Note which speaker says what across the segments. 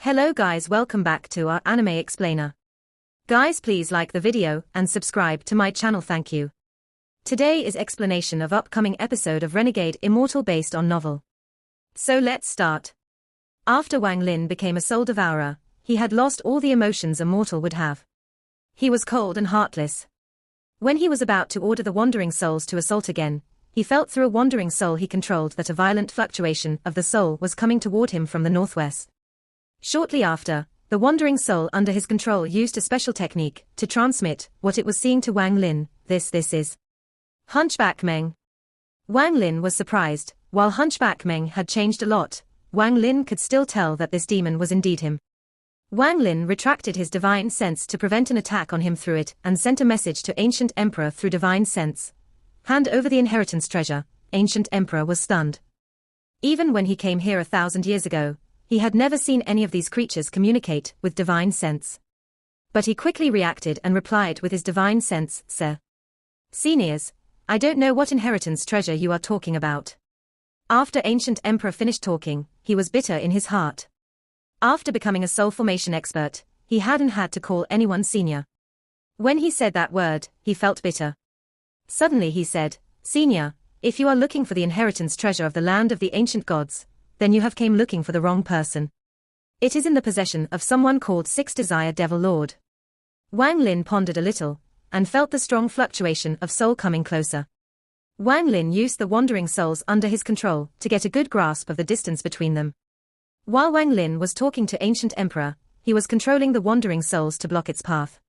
Speaker 1: Hello guys, welcome back to our anime explainer. Guys, please like the video and subscribe to my channel, thank you. Today is explanation of upcoming episode of Renegade Immortal based on novel. So let's start. After Wang Lin became a soul devourer, he had lost all the emotions a mortal would have. He was cold and heartless. When he was about to order the wandering souls to assault again, he felt through a wandering soul he controlled that a violent fluctuation of the soul was coming toward him from the northwest. Shortly after, the wandering soul under his control used a special technique to transmit what it was seeing to Wang Lin. This is Hunchback Meng. Wang Lin was surprised. While Hunchback Meng had changed a lot, Wang Lin could still tell that this demon was indeed him. Wang Lin retracted his divine sense to prevent an attack on him through it and sent a message to Ancient Emperor through divine sense. Hand over the inheritance treasure. Ancient Emperor was stunned. Even when he came here 1,000 years ago, he had never seen any of these creatures communicate with divine sense. But he quickly reacted and replied with his divine sense, Sir. Seniors, I don't know what inheritance treasure you are talking about. After Ancient Emperor finished talking, he was bitter in his heart. After becoming a soul formation expert, he hadn't had to call anyone senior. When he said that word, he felt bitter. Suddenly he said, Senior, if you are looking for the inheritance treasure of the land of the ancient gods, then you have came looking for the wrong person. It is in the possession of someone called Six Desire Devil Lord. Wang Lin pondered a little, and felt the strong fluctuation of soul coming closer. Wang Lin used the wandering souls under his control to get a good grasp of the distance between them. While Wang Lin was talking to Ancient Emperor, he was controlling the wandering souls to block its path.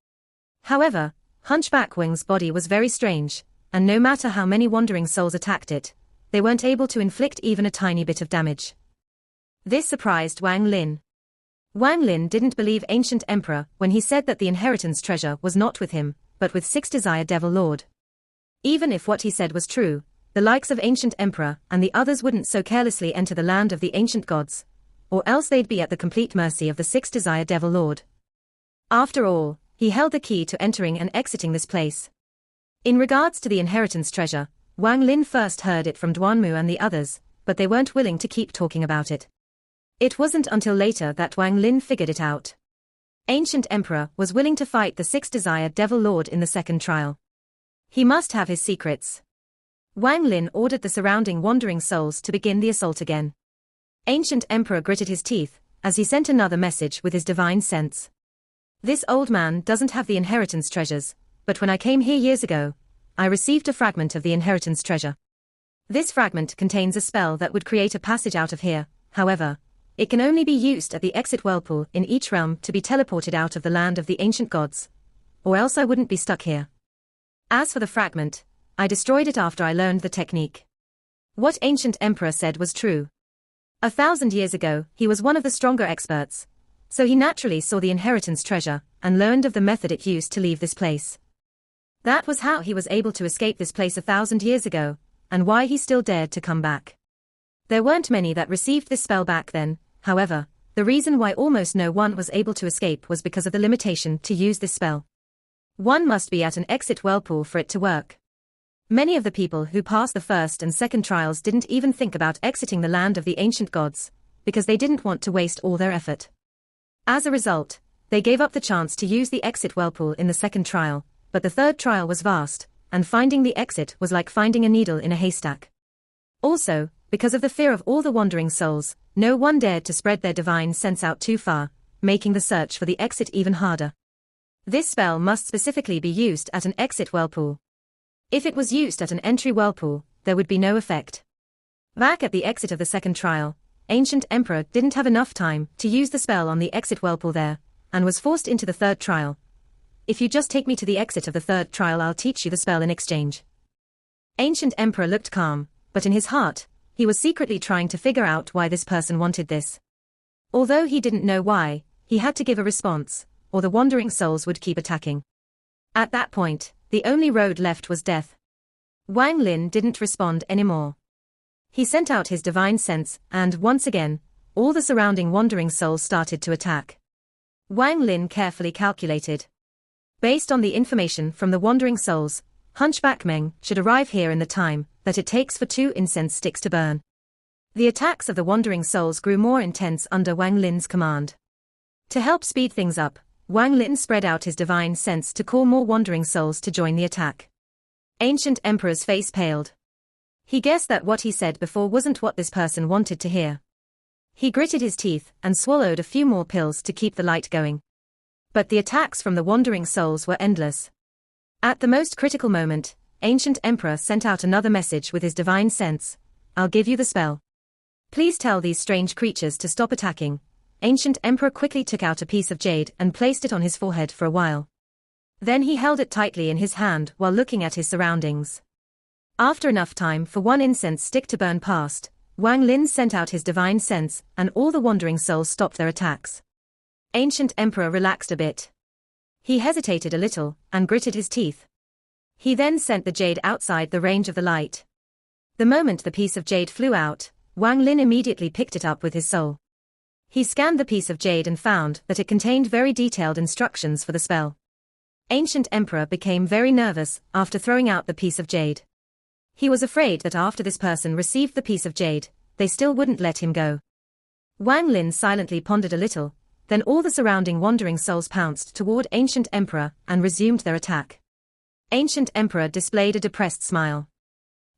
Speaker 1: However, Hunchback Wang's body was very strange, and no matter how many wandering souls attacked it, they weren't able to inflict even a tiny bit of damage. This surprised Wang Lin. Wang Lin didn't believe Ancient Emperor when he said that the inheritance treasure was not with him, but with Six Desire Devil Lord. Even if what he said was true, the likes of Ancient Emperor and the others wouldn't so carelessly enter the land of the ancient gods, or else they'd be at the complete mercy of the Six Desire Devil Lord. After all, he held the key to entering and exiting this place. In regards to the inheritance treasure, Wang Lin first heard it from Duanmu and the others, but they weren't willing to keep talking about it. It wasn't until later that Wang Lin figured it out. Ancient Emperor was willing to fight the Six Desire Devil Lord in the second trial. He must have his secrets. Wang Lin ordered the surrounding wandering souls to begin the assault again. Ancient Emperor gritted his teeth as he sent another message with his divine sense. This old man doesn't have the inheritance treasures, but when I came here years ago, I received a fragment of the inheritance treasure. This fragment contains a spell that would create a passage out of here. However, it can only be used at the exit whirlpool in each realm to be teleported out of the land of the ancient gods, or else I wouldn't be stuck here. As for the fragment, I destroyed it after I learned the technique. What Ancient Emperor said was true. 1,000 years ago, he was one of the stronger experts, so he naturally saw the inheritance treasure and learned of the method it used to leave this place. That was how he was able to escape this place 1,000 years ago, and why he still dared to come back. There weren't many that received this spell back then, however, the reason why almost no one was able to escape was because of the limitation to use this spell. One must be at an exit whirlpool for it to work. Many of the people who passed the first and second trials didn't even think about exiting the land of the ancient gods, because they didn't want to waste all their effort. As a result, they gave up the chance to use the exit whirlpool in the second trial, but the third trial was vast, and finding the exit was like finding a needle in a haystack. Also, because of the fear of all the wandering souls, no one dared to spread their divine sense out too far, making the search for the exit even harder. This spell must specifically be used at an exit whirlpool. If it was used at an entry whirlpool, there would be no effect. Back at the exit of the second trial, Ancient Emperor didn't have enough time to use the spell on the exit whirlpool there, and was forced into the third trial. If you just take me to the exit of the third trial, I'll teach you the spell in exchange. Ancient Emperor looked calm, but in his heart, he was secretly trying to figure out why this person wanted this. Although he didn't know why, he had to give a response, or the wandering souls would keep attacking. At that point, the only road left was death. Wang Lin didn't respond anymore. He sent out his divine sense, and once again, all the surrounding wandering souls started to attack. Wang Lin carefully calculated. Based on the information from the wandering souls, Hunchback Meng should arrive here in the time that it takes for 2 incense sticks to burn. The attacks of the wandering souls grew more intense under Wang Lin's command. To help speed things up, Wang Lin spread out his divine sense to call more wandering souls to join the attack. Ancient Emperor's face paled. He guessed that what he said before wasn't what this person wanted to hear. He gritted his teeth and swallowed a few more pills to keep the light going. But the attacks from the wandering souls were endless. At the most critical moment, Ancient Emperor sent out another message with his divine sense. I'll give you the spell. Please tell these strange creatures to stop attacking. Ancient Emperor quickly took out a piece of jade and placed it on his forehead for a while. Then he held it tightly in his hand while looking at his surroundings. After enough time for one incense stick to burn past, Wang Lin sent out his divine sense and all the wandering souls stopped their attacks. Ancient Emperor relaxed a bit. He hesitated a little and gritted his teeth. He then sent the jade outside the range of the light. The moment the piece of jade flew out, Wang Lin immediately picked it up with his soul. He scanned the piece of jade and found that it contained very detailed instructions for the spell. Ancient Emperor became very nervous after throwing out the piece of jade. He was afraid that after this person received the piece of jade, they still wouldn't let him go. Wang Lin silently pondered a little, then all the surrounding wandering souls pounced toward Ancient Emperor and resumed their attack. Ancient Emperor displayed a depressed smile.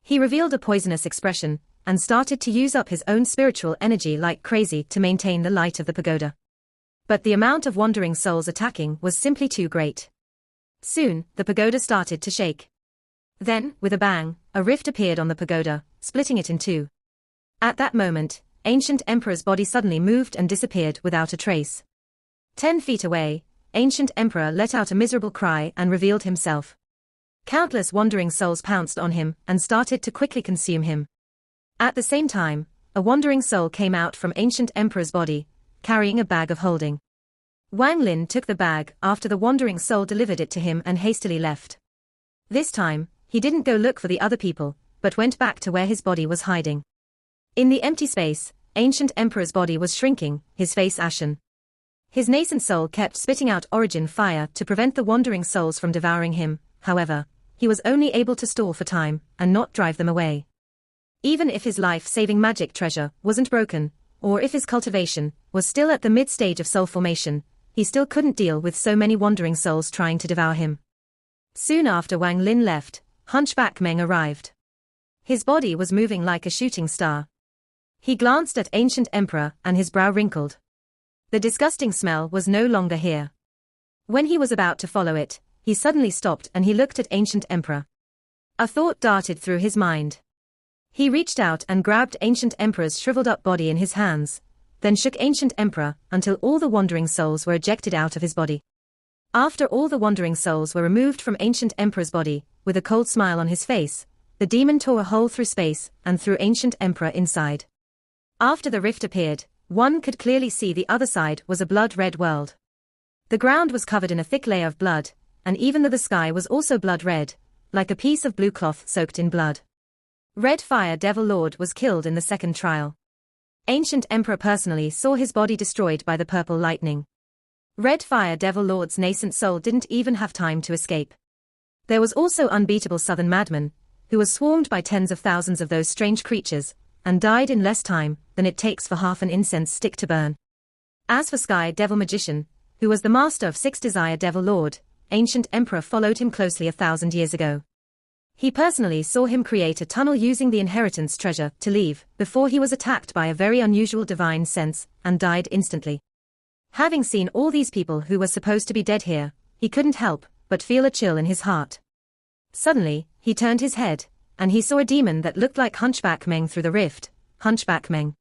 Speaker 1: He revealed a poisonous expression and started to use up his own spiritual energy like crazy to maintain the light of the pagoda. But the amount of wandering souls attacking was simply too great. Soon, the pagoda started to shake. Then, with a bang, a rift appeared on the pagoda, splitting it in two. At that moment, Ancient Emperor's body suddenly moved and disappeared without a trace. 10 feet away, Ancient Emperor let out a miserable cry and revealed himself. Countless wandering souls pounced on him and started to quickly consume him. At the same time, a wandering soul came out from Ancient Emperor's body, carrying a bag of holding. Wang Lin took the bag after the wandering soul delivered it to him and hastily left. This time, he didn't go look for the other people, but went back to where his body was hiding. In the empty space, Ancient Emperor's body was shrinking, his face ashen. His nascent soul kept spitting out origin fire to prevent the wandering souls from devouring him, however, he was only able to stall for time and not drive them away. Even if his life-saving magic treasure wasn't broken, or if his cultivation was still at the mid-stage of soul formation, he still couldn't deal with so many wandering souls trying to devour him. Soon after Wang Lin left, Hunchback Meng arrived. His body was moving like a shooting star. He glanced at Ancient Emperor and his brow wrinkled. The disgusting smell was no longer here. When he was about to follow it, he suddenly stopped and he looked at Ancient Emperor. A thought darted through his mind. He reached out and grabbed Ancient Emperor's shriveled-up body in his hands, then shook Ancient Emperor until all the wandering souls were ejected out of his body. After all the wandering souls were removed from Ancient Emperor's body, with a cold smile on his face, the demon tore a hole through space and threw Ancient Emperor inside. After the rift appeared, one could clearly see the other side was a blood-red world. The ground was covered in a thick layer of blood, and even though the sky was also blood-red, like a piece of blue cloth soaked in blood. Red Fire Devil Lord was killed in the second trial. Ancient Emperor personally saw his body destroyed by the purple lightning. Red Fire Devil Lord's nascent soul didn't even have time to escape. There was also Unbeatable Southern Madman, who was swarmed by tens of thousands of those strange creatures, and died in less time than it takes for half an incense stick to burn. As for Sky Devil Magician, who was the master of Six Desire Devil Lord, Ancient Emperor followed him closely 1,000 years ago. He personally saw him create a tunnel using the inheritance treasure to leave, before he was attacked by a very unusual divine sense, and died instantly. Having seen all these people who were supposed to be dead here, he couldn't help but feel a chill in his heart. Suddenly, he turned his head, and he saw a demon that looked like Hunchback Meng through the rift. Hunchback Meng.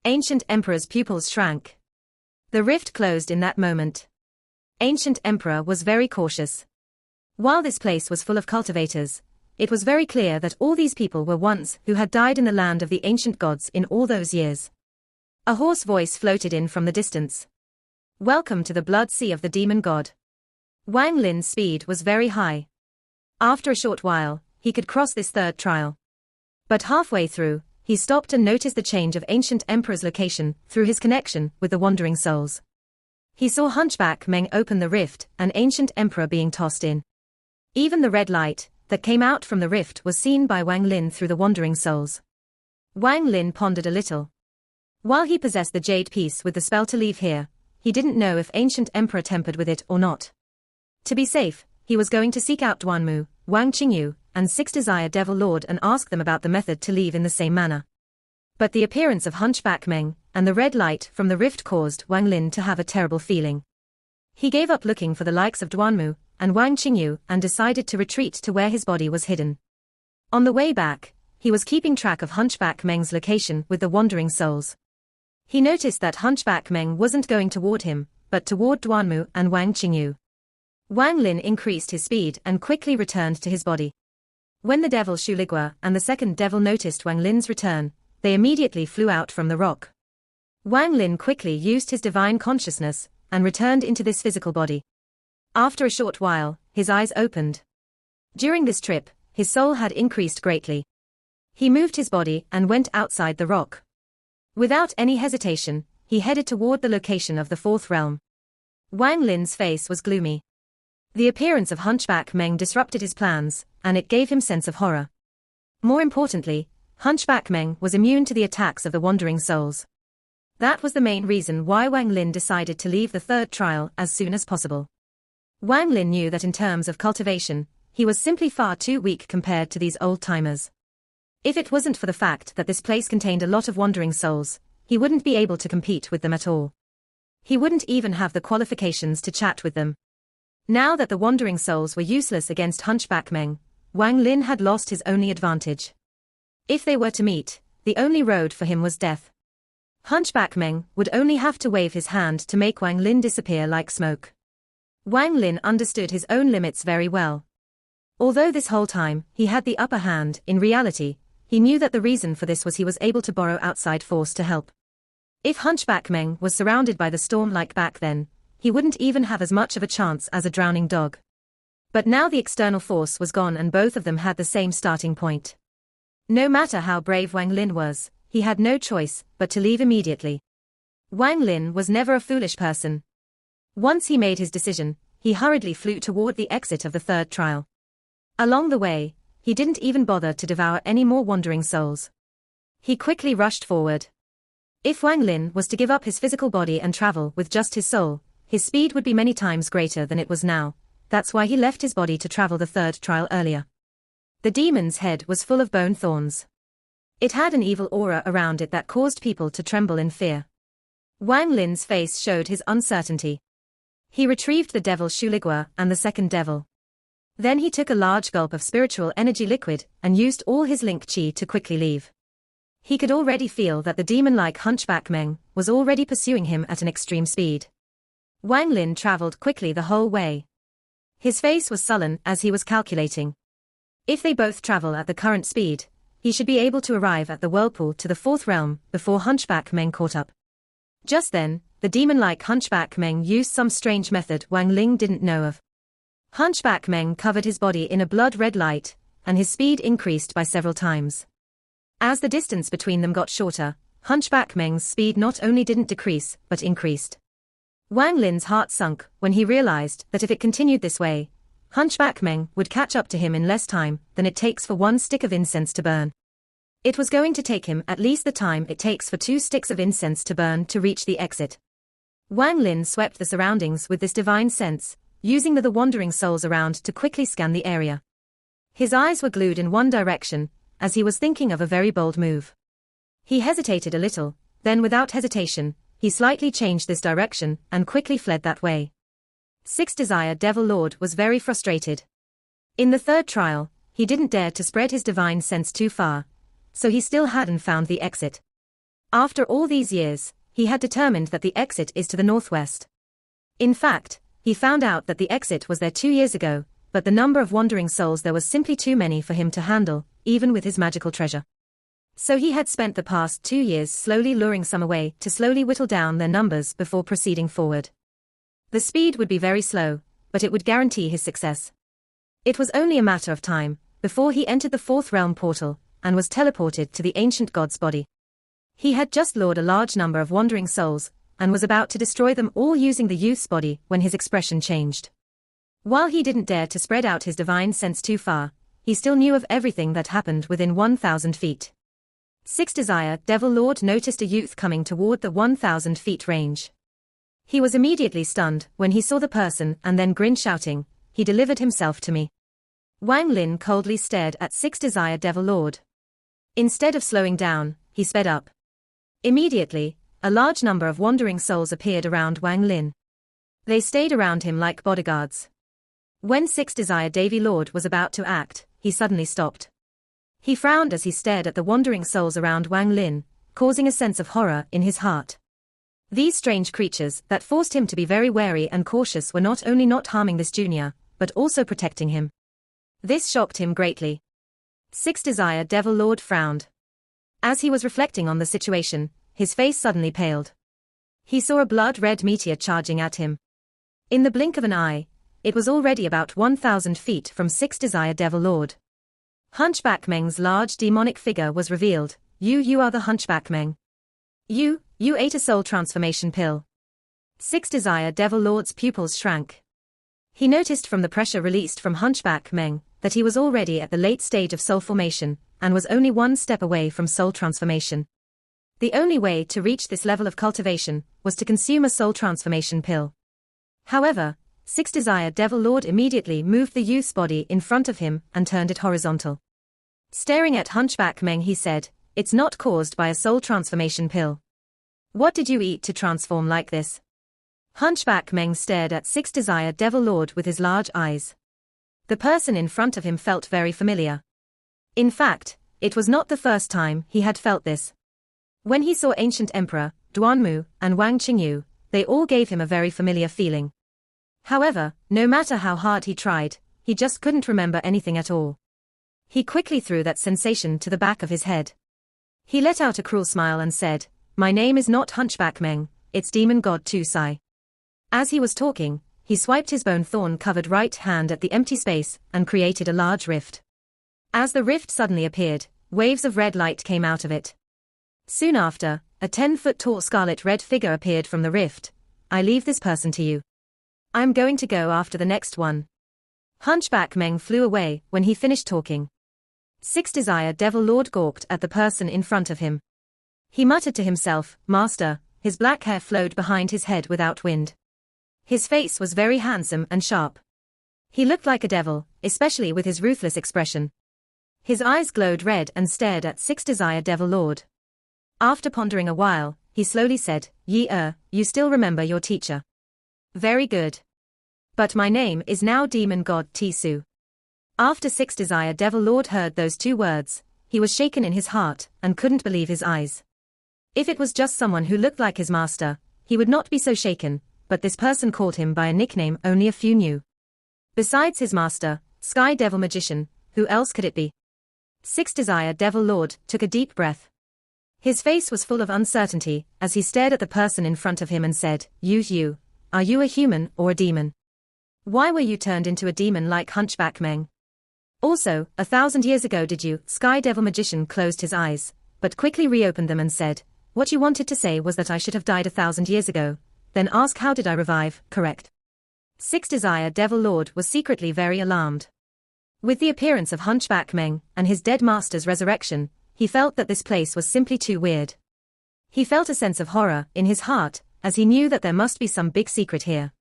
Speaker 1: Ancient Emperor's pupils shrank. The rift closed in that moment. Ancient Emperor was very cautious. While this place was full of cultivators, it was very clear that all these people were ones who had died in the land of the ancient gods in all those years. A hoarse voice floated in from the distance. Welcome to the blood sea of the demon god. Wang Lin's speed was very high. After a short while, he could cross this third trial. But halfway through, he stopped and noticed the change of Ancient Emperor's location through his connection with the wandering souls. He saw Hunchback Meng open the rift and Ancient Emperor being tossed in. Even the red light that came out from the rift was seen by Wang Lin through the wandering souls. Wang Lin pondered a little. While he possessed the jade piece with the spell to leave here, he didn't know if ancient emperor tempered with it or not. To be safe, he was going to seek out Duanmu, Wang Qingyu, and Six Desire Devil Lord and ask them about the method to leave in the same manner. But the appearance of Hunchback Meng and the red light from the rift caused Wang Lin to have a terrible feeling. He gave up looking for the likes of Duanmu and Wang Qingyu and decided to retreat to where his body was hidden. On the way back, he was keeping track of Hunchback Meng's location with the wandering souls. He noticed that Hunchback Meng wasn't going toward him, but toward Duanmu and Wang Qingyu. Wang Lin increased his speed and quickly returned to his body. When the devil Shuligua and the second devil noticed Wang Lin's return, they immediately flew out from the rock. Wang Lin quickly used his divine consciousness and returned into this physical body. After a short while, his eyes opened. During this trip, his soul had increased greatly. He moved his body and went outside the rock. Without any hesitation, he headed toward the location of the fourth realm. Wang Lin's face was gloomy. The appearance of Hunchback Meng disrupted his plans, and it gave him sense of horror. More importantly, Hunchback Meng was immune to the attacks of the wandering souls. That was the main reason why Wang Lin decided to leave the third trial as soon as possible. Wang Lin knew that in terms of cultivation, he was simply far too weak compared to these old-timers. If it wasn't for the fact that this place contained a lot of wandering souls, he wouldn't be able to compete with them at all. He wouldn't even have the qualifications to chat with them. Now that the wandering souls were useless against Hunchback Meng, Wang Lin had lost his only advantage. If they were to meet, the only road for him was death. Hunchback Meng would only have to wave his hand to make Wang Lin disappear like smoke. Wang Lin understood his own limits very well. Although this whole time he had the upper hand, in reality, he knew that the reason for this was he was able to borrow outside force to help. If Hunchback Meng was surrounded by the storm like back then, he wouldn't even have as much of a chance as a drowning dog. But now the external force was gone and both of them had the same starting point. No matter how brave Wang Lin was, he had no choice but to leave immediately. Wang Lin was never a foolish person. Once he made his decision, he hurriedly flew toward the exit of the third trial. Along the way, he didn't even bother to devour any more wandering souls. He quickly rushed forward. If Wang Lin was to give up his physical body and travel with just his soul, his speed would be many times greater than it was now. That's why he left his body to travel the third trial earlier. The demon's head was full of bone thorns. It had an evil aura around it that caused people to tremble in fear. Wang Lin's face showed his uncertainty. He retrieved the devil Shuligua and the second devil. Then he took a large gulp of spiritual energy liquid and used all his link chi to quickly leave. He could already feel that the demon-like Hunchback Meng was already pursuing him at an extreme speed. Wang Lin traveled quickly the whole way. His face was sullen as he was calculating. If they both travel at the current speed, he should be able to arrive at the whirlpool to the fourth realm before Hunchback Meng caught up. Just then, the demon-like Hunchback Meng used some strange method Wang Ling didn't know of. Hunchback Meng covered his body in a blood-red light, and his speed increased by several times. As the distance between them got shorter, Hunchback Meng's speed not only didn't decrease, but increased. Wang Lin's heart sunk when he realized that if it continued this way, Hunchback Meng would catch up to him in less time than it takes for one stick of incense to burn. It was going to take him at least the time it takes for 2 sticks of incense to burn to reach the exit. Wang Lin swept the surroundings with this divine sense, using the wandering souls around to quickly scan the area. His eyes were glued in one direction, as he was thinking of a very bold move. He hesitated a little, then without hesitation, he slightly changed this direction and quickly fled that way. Six Desire Devil Lord was very frustrated. In the third trial, he didn't dare to spread his divine sense too far, so he still hadn't found the exit. After all these years, he had determined that the exit is to the northwest. In fact, he found out that the exit was there 2 years ago, but the number of wandering souls there was simply too many for him to handle, even with his magical treasure. So he had spent the past 2 years slowly luring some away to slowly whittle down their numbers before proceeding forward. The speed would be very slow, but it would guarantee his success. It was only a matter of time before he entered the fourth realm portal and was teleported to the ancient god's body. He had just lured a large number of wandering souls and was about to destroy them all using the youth's body when his expression changed. While he didn't dare to spread out his divine sense too far, he still knew of everything that happened within 1,000 feet. Six Desire Devil Lord noticed a youth coming toward the 1,000 feet range. He was immediately stunned when he saw the person and then grinned, shouting, "He delivered himself to me." Wang Lin coldly stared at Six Desire Devil Lord. Instead of slowing down, he sped up. Immediately, a large number of wandering souls appeared around Wang Lin. They stayed around him like bodyguards. When Six Desire Devil Lord was about to act, he suddenly stopped. He frowned as he stared at the wandering souls around Wang Lin, causing a sense of horror in his heart. These strange creatures that forced him to be very wary and cautious were not only not harming this junior, but also protecting him. This shocked him greatly. Six Desire Devil Lord frowned. As he was reflecting on the situation, his face suddenly paled. He saw a blood-red meteor charging at him. In the blink of an eye, it was already about 1,000 feet from Six Desire Devil Lord. Hunchback Meng's large demonic figure was revealed. You are the Hunchback Meng. You ate a soul transformation pill. Six Desire Devil Lord's pupils shrank. He noticed from the pressure released from Hunchback Meng that he was already at the late stage of soul formation, and was only one step away from soul transformation. The only way to reach this level of cultivation was to consume a soul transformation pill. However, Six Desire Devil Lord immediately moved the youth's body in front of him and turned it horizontal. Staring at Hunchback Meng, he said, "It's not caused by a soul transformation pill. What did you eat to transform like this?" Hunchback Meng stared at Six Desire Devil Lord with his large eyes. The person in front of him felt very familiar. In fact, it was not the first time he had felt this. When he saw Ancient Emperor, Duanmu, and Wang Qingyu, they all gave him a very familiar feeling. However, no matter how hard he tried, he just couldn't remember anything at all. He quickly threw that sensation to the back of his head. He let out a cruel smile and said, "My name is not Hunchback Meng, it's Demon God Tu Sai." As he was talking, he swiped his bone thorn-covered right hand at the empty space and created a large rift. As the rift suddenly appeared, waves of red light came out of it. Soon after, a 10-foot-tall scarlet red figure appeared from the rift. "I leave this person to you. I'm going to go after the next one." Hunchback Meng flew away when he finished talking. Six Desire Devil Lord gawked at the person in front of him. He muttered to himself, "Master." His black hair flowed behind his head without wind. His face was very handsome and sharp. He looked like a devil, especially with his ruthless expression. His eyes glowed red and stared at Six Desire Devil Lord. After pondering a while, he slowly said, You still remember your teacher. Very good. But my name is now Demon God Tisu." After Six Desire Devil Lord heard those two words, he was shaken in his heart and couldn't believe his eyes. If it was just someone who looked like his master, he would not be so shaken, but this person called him by a nickname only a few knew. Besides his master, Sky Devil Magician, who else could it be? Six Desire Devil Lord took a deep breath. His face was full of uncertainty as he stared at the person in front of him and said, Are you a human or a demon? Why were you turned into a demon like Hunchback Meng? Also, 1,000 years ago did you?" Sky Devil Magician closed his eyes, but quickly reopened them and said, "What you wanted to say was that I should have died 1,000 years ago. Then ask how did I revive, correct?" Six Desire Devil Lord was secretly very alarmed. With the appearance of Hunchback Meng and his dead master's resurrection, he felt that this place was simply too weird. He felt a sense of horror in his heart, as he knew that there must be some big secret here.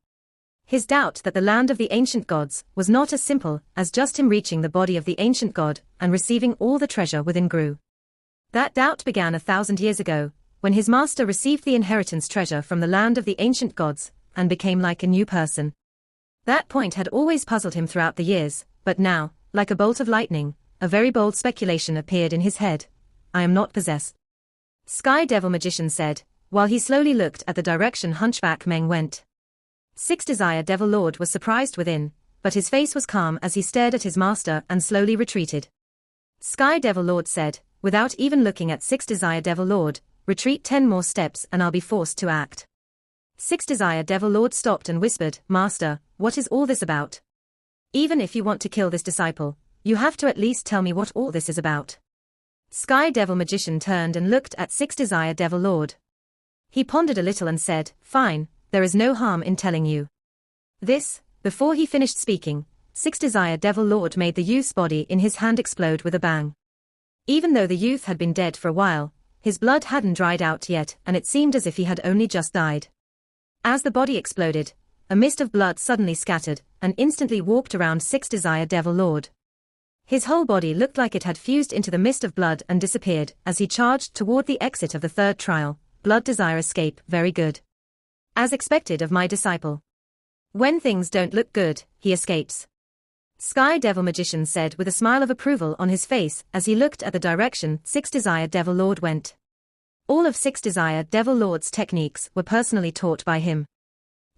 Speaker 1: His doubt that the land of the ancient gods was not as simple as just him reaching the body of the ancient god and receiving all the treasure within grew. That doubt began 1,000 years ago, when his master received the inheritance treasure from the land of the ancient gods, and became like a new person. That point had always puzzled him throughout the years, but now, like a bolt of lightning, a very bold speculation appeared in his head. "I am not possessed," Sky Devil Magician said, while he slowly looked at the direction Hunchback Meng went. Six Desire Devil Lord was surprised within, but his face was calm as he stared at his master and slowly retreated. Sky Devil Lord said, without even looking at Six Desire Devil Lord, "Retreat 10 more steps and I'll be forced to act." Six Desire Devil Lord stopped and whispered, "Master, what is all this about? Even if you want to kill this disciple, you have to at least tell me what all this is about." Sky Devil Magician turned and looked at Six Desire Devil Lord. He pondered a little and said, "Fine, there is no harm in telling you this." Before he finished speaking, Six Desire Devil Lord made the youth's body in his hand explode with a bang. Even though the youth had been dead for a while, his blood hadn't dried out yet and it seemed as if he had only just died. As the body exploded, a mist of blood suddenly scattered, and instantly warped around Six Desire Devil Lord. His whole body looked like it had fused into the mist of blood and disappeared as he charged toward the exit of the third trial. Blood Desire escape, very good. As expected of my disciple. When things don't look good, he escapes. Sky Devil Magician said with a smile of approval on his face as he looked at the direction Six Desire Devil Lord went. All of Six Desire Devil Lord's techniques were personally taught by him.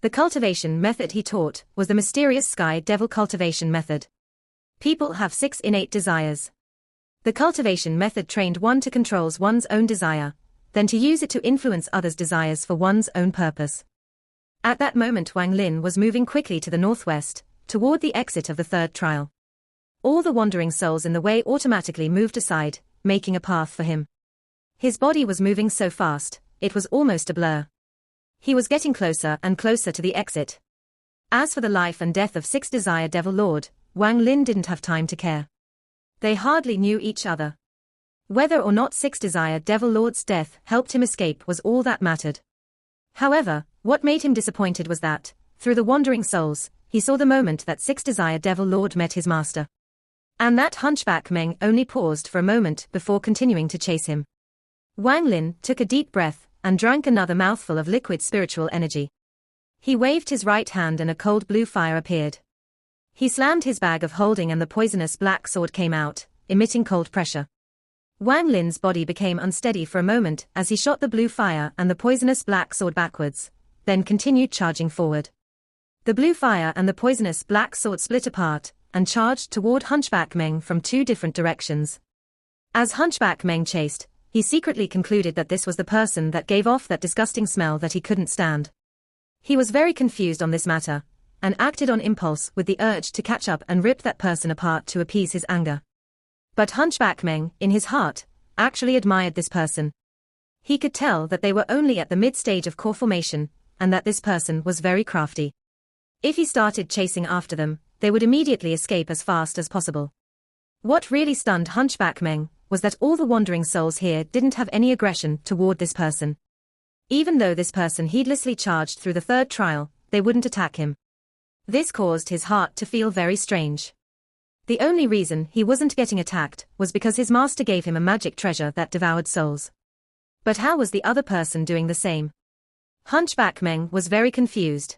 Speaker 1: The cultivation method he taught was the mysterious Sky Devil cultivation method. People have 6 innate desires. The cultivation method trained one to control one's own desire, then to use it to influence others' desires for one's own purpose. At that moment Wang Lin was moving quickly to the northwest, toward the exit of the third trial. All the wandering souls in the way automatically moved aside, making a path for him. His body was moving so fast, it was almost a blur. He was getting closer and closer to the exit. As for the life and death of Six Desire Devil Lord, Wang Lin didn't have time to care. They hardly knew each other. Whether or not Six Desire Devil Lord's death helped him escape was all that mattered. However, what made him disappointed was that, through the wandering souls, he saw the moment that Six Desire Devil Lord met his master. And that hunchback Meng only paused for a moment before continuing to chase him. Wang Lin took a deep breath and drank another mouthful of liquid spiritual energy. He waved his right hand and a cold blue fire appeared. He slammed his bag of holding and the poisonous black sword came out, emitting cold pressure. Wang Lin's body became unsteady for a moment as he shot the blue fire and the poisonous black sword backwards, then continued charging forward. The blue fire and the poisonous black sword split apart and charged toward Hunchback Meng from 2 different directions. As Hunchback Meng chased, he secretly concluded that this was the person that gave off that disgusting smell that he couldn't stand. He was very confused on this matter, and acted on impulse with the urge to catch up and rip that person apart to appease his anger. But Hunchback Meng, in his heart, actually admired this person. He could tell that they were only at the mid-stage of core formation, and that this person was very crafty. If he started chasing after them, they would immediately escape as fast as possible. What really stunned Hunchback Meng was that all the wandering souls here didn't have any aggression toward this person. Even though this person heedlessly charged through the third trial, they wouldn't attack him. This caused his heart to feel very strange. The only reason he wasn't getting attacked was because his master gave him a magic treasure that devoured souls. But how was the other person doing the same? Hunchback Meng was very confused.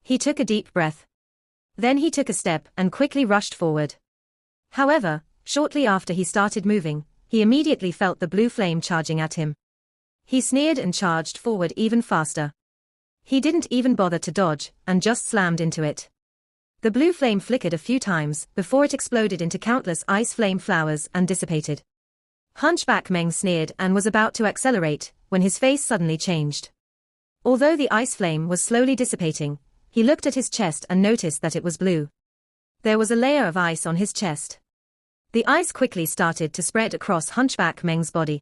Speaker 1: He took a deep breath. Then he took a step and quickly rushed forward. However, shortly after he started moving, he immediately felt the blue flame charging at him. He sneered and charged forward even faster. He didn't even bother to dodge, and just slammed into it. The blue flame flickered a few times before it exploded into countless ice flame flowers and dissipated. Hunchback Meng sneered and was about to accelerate, when his face suddenly changed. Although the ice flame was slowly dissipating, he looked at his chest and noticed that it was blue. There was a layer of ice on his chest. The ice quickly started to spread across Hunchback Meng's body.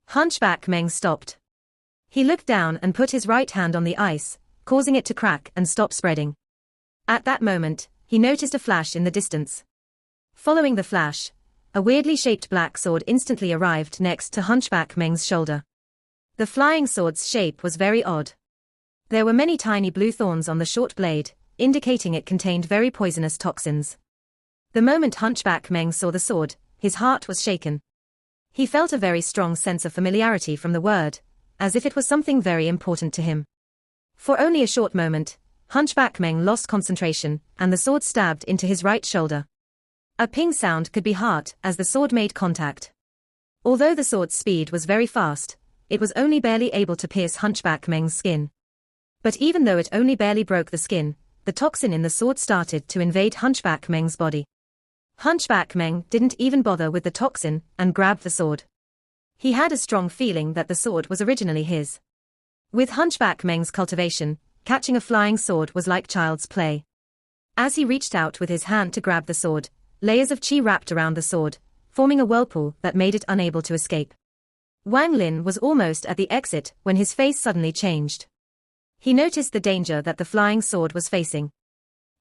Speaker 1: Hunchback Meng stopped. He looked down and put his right hand on the ice, causing it to crack and stop spreading. At that moment, he noticed a flash in the distance. Following the flash, a weirdly shaped black sword instantly arrived next to Hunchback Meng's shoulder. The flying sword's shape was very odd. There were many tiny blue thorns on the short blade, indicating it contained very poisonous toxins. The moment Hunchback Meng saw the sword, his heart was shaken. He felt a very strong sense of familiarity from the word, as if it was something very important to him. For only a short moment, Hunchback Meng lost concentration, and the sword stabbed into his right shoulder. A ping sound could be heard as the sword made contact. Although the sword's speed was very fast, it was only barely able to pierce Hunchback Meng's skin. But even though it only barely broke the skin, the toxin in the sword started to invade Hunchback Meng's body. Hunchback Meng didn't even bother with the toxin and grabbed the sword. He had a strong feeling that the sword was originally his. With Hunchback Meng's cultivation, catching a flying sword was like child's play. As he reached out with his hand to grab the sword, layers of chi wrapped around the sword, forming a whirlpool that made it unable to escape. Wang Lin was almost at the exit when his face suddenly changed. He noticed the danger that the flying sword was facing.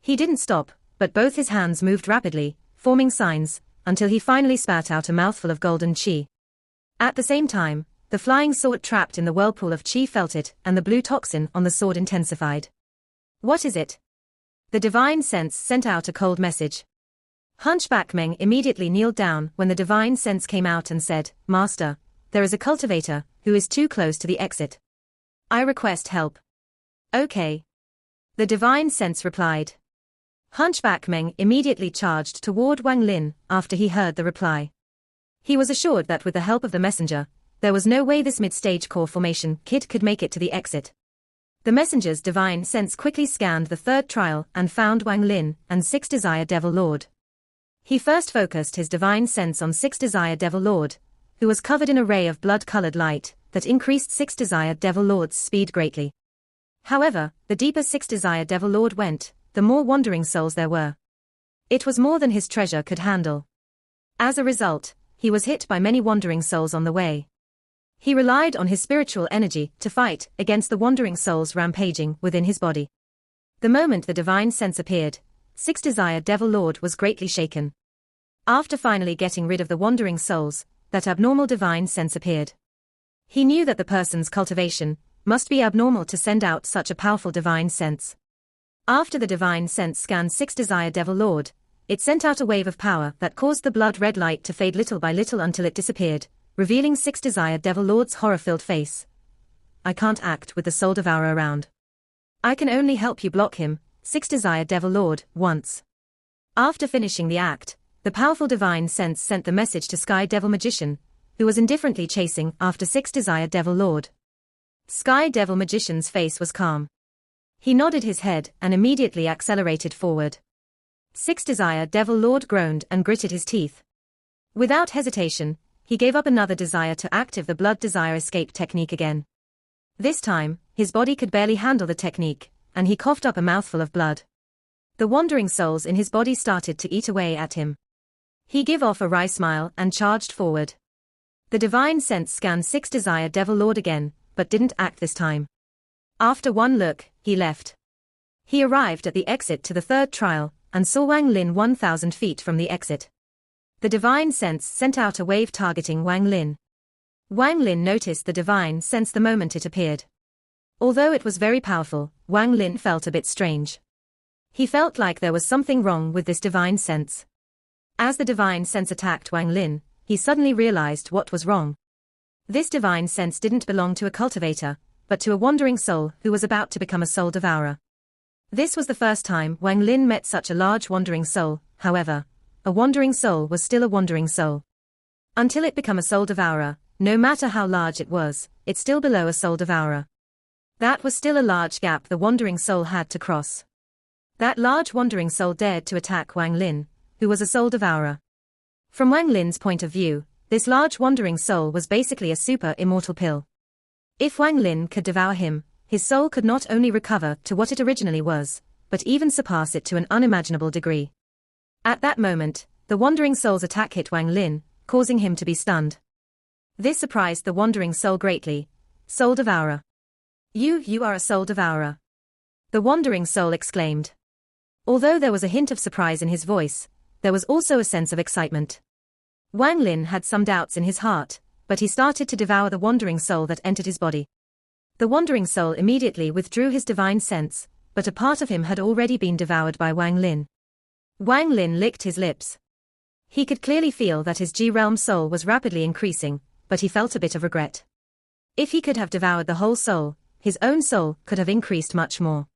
Speaker 1: He didn't stop, but both his hands moved rapidly, forming signs, until he finally spat out a mouthful of golden chi. At the same time, The flying sword trapped in the whirlpool of chi felt it, and the blue toxin on the sword intensified. What is it? The divine sense sent out a cold message. Hunchback Meng immediately kneeled down when the divine sense came out and said, Master, there is a cultivator who is too close to the exit. I request help. Okay. The divine sense replied. Hunchback Meng immediately charged toward Wang Lin after he heard the reply. He was assured that with the help of the messenger, there was no way this mid-stage core formation kid could make it to the exit. The messenger's divine sense quickly scanned the third trial and found Wang Lin and Six Desire Devil Lord. He first focused his divine sense on Six Desire Devil Lord, who was covered in a ray of blood-colored light that increased Six Desire Devil Lord's speed greatly. However, the deeper Six Desire Devil Lord went, the more wandering souls there were. It was more than his treasure could handle. As a result, he was hit by many wandering souls on the way. He relied on his spiritual energy to fight against the wandering souls rampaging within his body. The moment the divine sense appeared, Six Desire Devil Lord was greatly shaken. After finally getting rid of the wandering souls, that abnormal divine sense appeared. He knew that the person's cultivation must be abnormal to send out such a powerful divine sense. After the divine sense scanned Six Desire Devil Lord, it sent out a wave of power that caused the blood-red light to fade little by little until it disappeared, revealing Six Desire Devil Lord's horror-filled face. I can't act with the soul devourer around. I can only help you block him, Six Desire Devil Lord, once. After finishing the act, the powerful divine sense sent the message to Sky Devil Magician, who was indifferently chasing after Six Desire Devil Lord. Sky Devil Magician's face was calm. He nodded his head and immediately accelerated forward. Six Desire Devil Lord groaned and gritted his teeth. Without hesitation, he gave up another desire to active the blood desire escape technique again. This time, his body could barely handle the technique, and he coughed up a mouthful of blood. The wandering souls in his body started to eat away at him. He gave off a wry smile and charged forward. The divine sense scanned Six Desire Devil Lord again, but didn't act this time. After one look, he left. He arrived at the exit to the third trial, and saw Wang Lin 1,000 feet from the exit. The divine sense sent out a wave targeting Wang Lin. Wang Lin noticed the divine sense the moment it appeared. Although it was very powerful, Wang Lin felt a bit strange. He felt like there was something wrong with this divine sense. As the divine sense attacked Wang Lin, he suddenly realized what was wrong. This divine sense didn't belong to a cultivator, but to a wandering soul who was about to become a soul devourer. This was the first time Wang Lin met such a large wandering soul. However, a wandering soul was still a wandering soul. Until it became a soul devourer, no matter how large it was, it's still below a soul devourer. That was still a large gap the wandering soul had to cross. That large wandering soul dared to attack Wang Lin, who was a soul devourer. From Wang Lin's point of view, this large wandering soul was basically a super immortal pill. If Wang Lin could devour him, his soul could not only recover to what it originally was, but even surpass it to an unimaginable degree. At that moment, the wandering soul's attack hit Wang Lin, causing him to be stunned. This surprised the wandering soul greatly. Soul devourer. You are a soul devourer. The wandering soul exclaimed. Although there was a hint of surprise in his voice, there was also a sense of excitement. Wang Lin had some doubts in his heart, but he started to devour the wandering soul that entered his body. The wandering soul immediately withdrew his divine sense, but a part of him had already been devoured by Wang Lin. Wang Lin licked his lips. He could clearly feel that his G-realm soul was rapidly increasing, but he felt a bit of regret. If he could have devoured the whole soul, his own soul could have increased much more.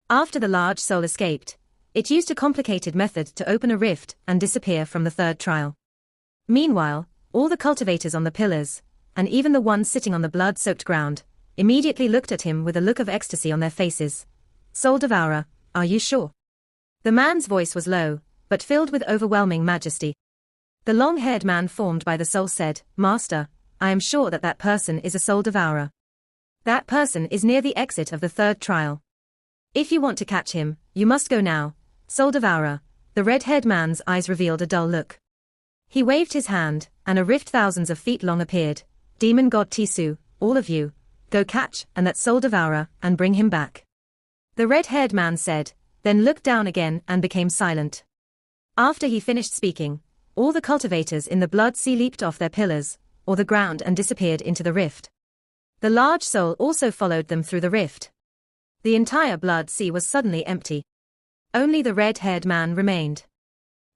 Speaker 1: After the large soul escaped, it used a complicated method to open a rift and disappear from the third trial. Meanwhile, all the cultivators on the pillars, and even the ones sitting on the blood-soaked ground, immediately looked at him with a look of ecstasy on their faces. Soul devourer, are you sure? The man's voice was low, but filled with overwhelming majesty. The long-haired man formed by the soul said, Master, I am sure that that person is a soul devourer. That person is near the exit of the third trial. If you want to catch him, you must go now, soul devourer. The red-haired man's eyes revealed a dull look. He waved his hand, and a rift thousands of feet long appeared. Demon god Tisu, all of you, go catch and that soul devourer and bring him back. The red-haired man said, then looked down again and became silent. After he finished speaking, all the cultivators in the blood sea leaped off their pillars, or the ground and disappeared into the rift. The large soul also followed them through the rift. The entire blood sea was suddenly empty. Only the red-haired man remained.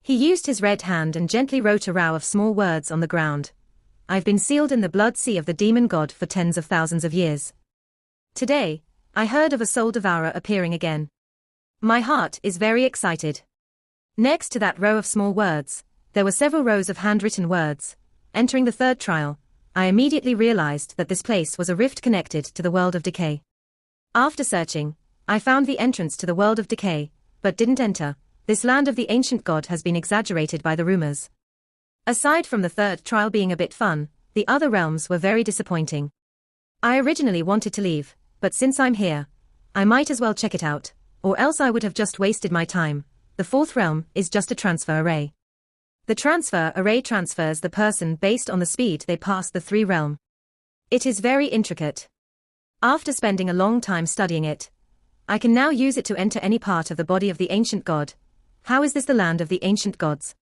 Speaker 1: He used his red hand and gently wrote a row of small words on the ground. I've been sealed in the blood sea of the demon god for tens of thousands of years. Today, I heard of a soul devourer appearing again. My heart is very excited. Next to that row of small words, there were several rows of handwritten words. Entering the third trial, I immediately realized that this place was a rift connected to the world of decay. After searching, I found the entrance to the world of decay, but didn't enter. This land of the ancient god has been exaggerated by the rumors. Aside from the third trial being a bit fun, the other realms were very disappointing. I originally wanted to leave, but since I'm here, I might as well check it out, or else I would have just wasted my time. The fourth realm is just a transfer array. The transfer array transfers the person based on the speed they pass the three realm. It is very intricate. After spending a long time studying it, I can now use it to enter any part of the body of the ancient god. How is this the land of the ancient gods?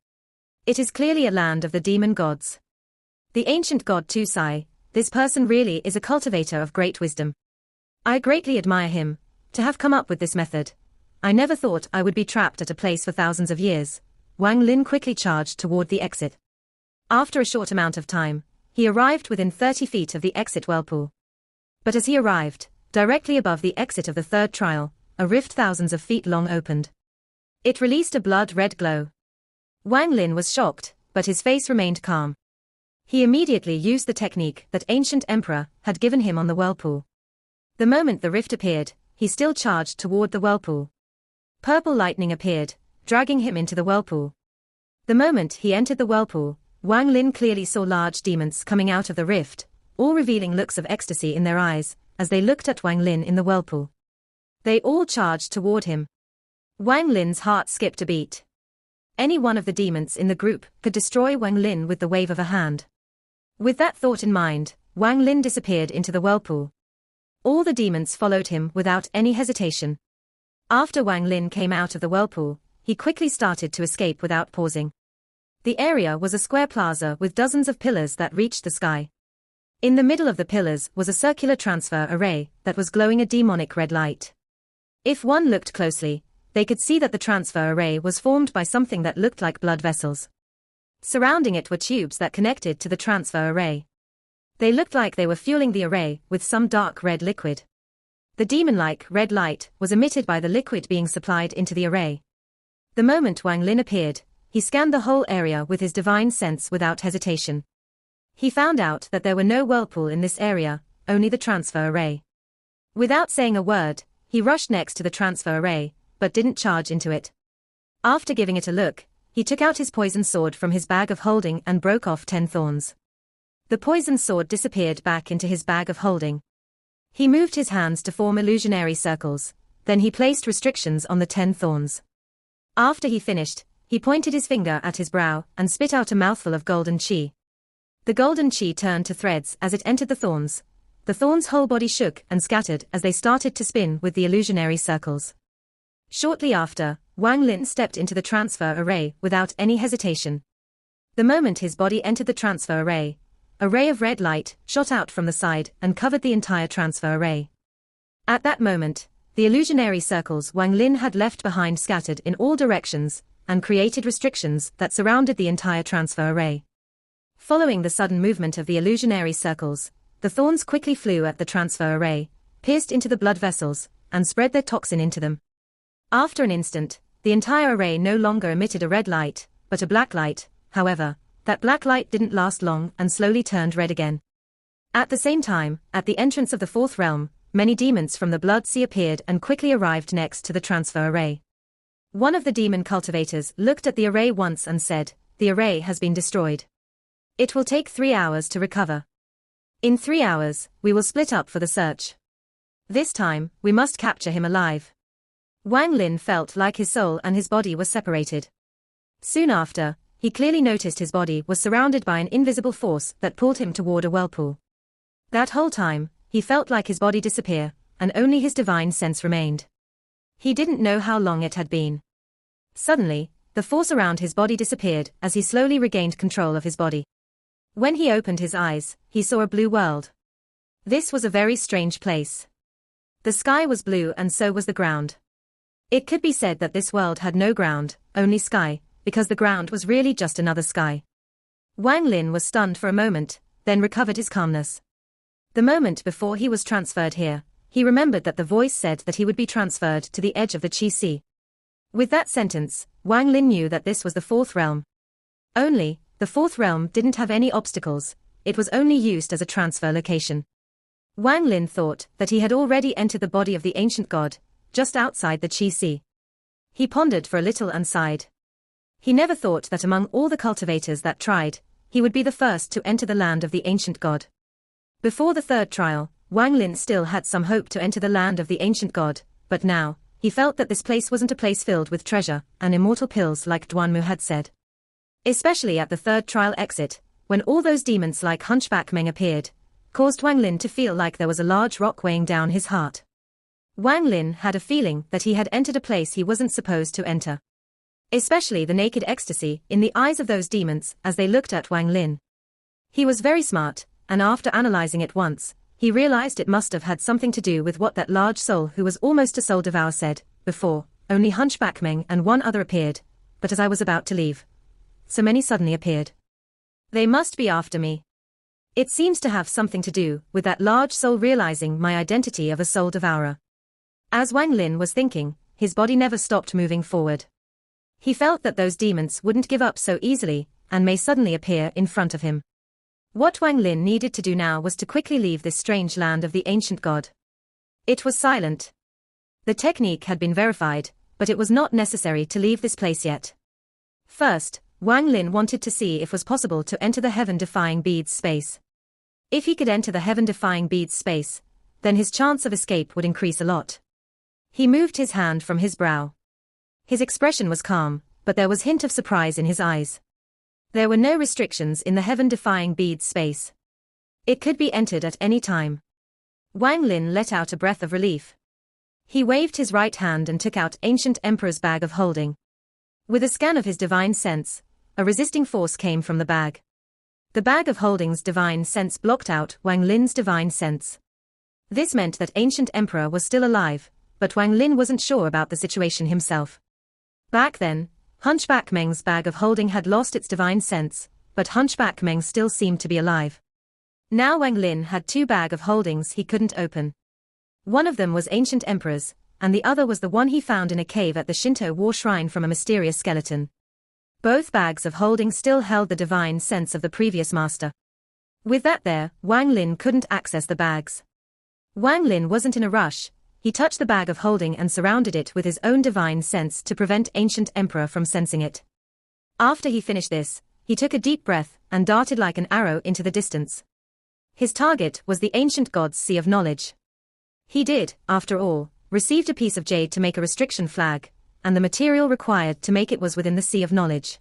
Speaker 1: It is clearly a land of the demon gods. The ancient god Tusai, this person really is a cultivator of great wisdom. I greatly admire him, to have come up with this method. I never thought I would be trapped at a place for thousands of years. Wang Lin quickly charged toward the exit. After a short amount of time, he arrived within 30 feet of the exit whirlpool. But as he arrived, directly above the exit of the third trial, a rift thousands of feet long opened. It released a blood-red glow. Wang Lin was shocked, but his face remained calm. He immediately used the technique that ancient emperor had given him on the whirlpool. The moment the rift appeared, he still charged toward the whirlpool. Purple lightning appeared, dragging him into the whirlpool. The moment he entered the whirlpool, Wang Lin clearly saw large demons coming out of the rift, all revealing looks of ecstasy in their eyes, as they looked at Wang Lin in the whirlpool. They all charged toward him. Wang Lin's heart skipped a beat. Any one of the demons in the group could destroy Wang Lin with the wave of a hand. With that thought in mind, Wang Lin disappeared into the whirlpool. All the demons followed him without any hesitation. After Wang Lin came out of the whirlpool, he quickly started to escape without pausing. The area was a square plaza with dozens of pillars that reached the sky. In the middle of the pillars was a circular transfer array that was glowing a demonic red light. If one looked closely, they could see that the transfer array was formed by something that looked like blood vessels. Surrounding it were tubes that connected to the transfer array. They looked like they were fueling the array with some dark red liquid. The demon-like red light was emitted by the liquid being supplied into the array. The moment Wang Lin appeared, he scanned the whole area with his divine sense without hesitation. He found out that there were no whirlpool in this area, only the transfer array. Without saying a word, he rushed next to the transfer array, but didn't charge into it. After giving it a look, he took out his poison sword from his bag of holding and broke off 10 thorns. The poison sword disappeared back into his bag of holding. He moved his hands to form illusionary circles, then he placed restrictions on the 10 thorns. After he finished, he pointed his finger at his brow and spit out a mouthful of golden chi. The golden chi turned to threads as it entered the thorns. The thorns' whole body shook and scattered as they started to spin with the illusionary circles. Shortly after, Wang Lin stepped into the transfer array without any hesitation. The moment his body entered the transfer array, a ray of red light shot out from the side and covered the entire transfer array. At that moment, the illusionary circles Wang Lin had left behind scattered in all directions and created restrictions that surrounded the entire transfer array. Following the sudden movement of the illusionary circles, the thorns quickly flew at the transfer array, pierced into the blood vessels, and spread their toxin into them. After an instant, the entire array no longer emitted a red light, but a black light. However, that black light didn't last long and slowly turned red again. At the same time, at the entrance of the fourth realm, many demons from the blood sea appeared and quickly arrived next to the transfer array. One of the demon cultivators looked at the array once and said, "The array has been destroyed. It will take 3 hours to recover. In 3 hours, we will split up for the search. This time, we must capture him alive." Wang Lin felt like his soul and his body were separated. Soon after, he clearly noticed his body was surrounded by an invisible force that pulled him toward a whirlpool. That whole time, he felt like his body disappear, and only his divine sense remained. He didn't know how long it had been. Suddenly, the force around his body disappeared as he slowly regained control of his body. When he opened his eyes, he saw a blue world. This was a very strange place. The sky was blue and so was the ground. It could be said that this world had no ground, only sky, because the ground was really just another sky. Wang Lin was stunned for a moment, then recovered his calmness. The moment before he was transferred here, he remembered that the voice said that he would be transferred to the edge of the Qi Sea. With that sentence, Wang Lin knew that this was the fourth realm. Only, the fourth realm didn't have any obstacles, it was only used as a transfer location. Wang Lin thought that he had already entered the body of the ancient god, just outside the Qi Sea. He pondered for a little and sighed. He never thought that among all the cultivators that tried, he would be the first to enter the land of the ancient god. Before the third trial, Wang Lin still had some hope to enter the land of the ancient god, but now, he felt that this place wasn't a place filled with treasure and immortal pills like Duanmu had said. Especially at the third trial exit, when all those demons like Hunchback Meng appeared, caused Wang Lin to feel like there was a large rock weighing down his heart. Wang Lin had a feeling that he had entered a place he wasn't supposed to enter. Especially the naked ecstasy in the eyes of those demons as they looked at Wang Lin. He was very smart, and after analyzing it once, he realized it must have had something to do with what that large soul who was almost a soul devourer said. Before, only Hunchback Meng and one other appeared, but as I was about to leave, so many suddenly appeared. They must be after me. It seems to have something to do with that large soul realizing my identity of a soul devourer. As Wang Lin was thinking, his body never stopped moving forward. He felt that those demons wouldn't give up so easily, and may suddenly appear in front of him. What Wang Lin needed to do now was to quickly leave this strange land of the ancient god. It was silent. The technique had been verified, but it was not necessary to leave this place yet. First, Wang Lin wanted to see if it was possible to enter the heaven-defying beads space. If he could enter the heaven-defying beads space, then his chance of escape would increase a lot. He moved his hand from his brow. His expression was calm, but there was a hint of surprise in his eyes. There were no restrictions in the heaven-defying beads space. It could be entered at any time. Wang Lin let out a breath of relief. He waved his right hand and took out Ancient Emperor's bag of holding. With a scan of his divine sense, a resisting force came from the bag. The bag of holding's divine sense blocked out Wang Lin's divine sense. This meant that Ancient Emperor was still alive, but Wang Lin wasn't sure about the situation himself. Back then, Hunchback Meng's bag of holding had lost its divine sense, but Hunchback Meng still seemed to be alive. Now Wang Lin had two bag of holdings he couldn't open. One of them was Ancient Emperor's, and the other was the one he found in a cave at the Shinto war shrine from a mysterious skeleton. Both bags of holding still held the divine sense of the previous master. With that there, Wang Lin couldn't access the bags. Wang Lin wasn't in a rush. He touched the bag of holding and surrounded it with his own divine sense to prevent Ancient Emperor from sensing it. After he finished this, he took a deep breath and darted like an arrow into the distance. His target was the ancient god's Sea of Knowledge. He did, after all, received a piece of jade to make a restriction flag, and the material required to make it was within the Sea of Knowledge.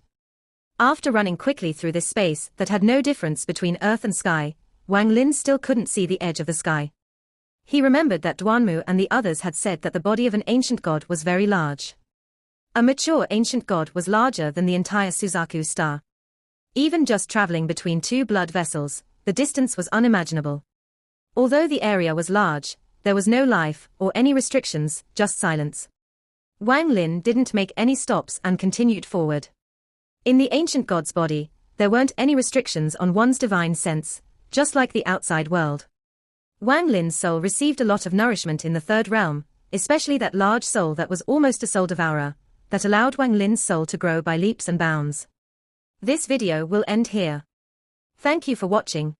Speaker 1: After running quickly through this space that had no difference between earth and sky, Wang Lin still couldn't see the edge of the sky. He remembered that Duanmu and the others had said that the body of an ancient god was very large. A mature ancient god was larger than the entire Suzaku star. Even just traveling between two blood vessels, the distance was unimaginable. Although the area was large, there was no life or any restrictions, just silence. Wang Lin didn't make any stops and continued forward. In the ancient god's body, there weren't any restrictions on one's divine sense, just like the outside world. Wang Lin's soul received a lot of nourishment in the third realm, especially that large soul that was almost a soul devourer, that allowed Wang Lin's soul to grow by leaps and bounds. This video will end here. Thank you for watching.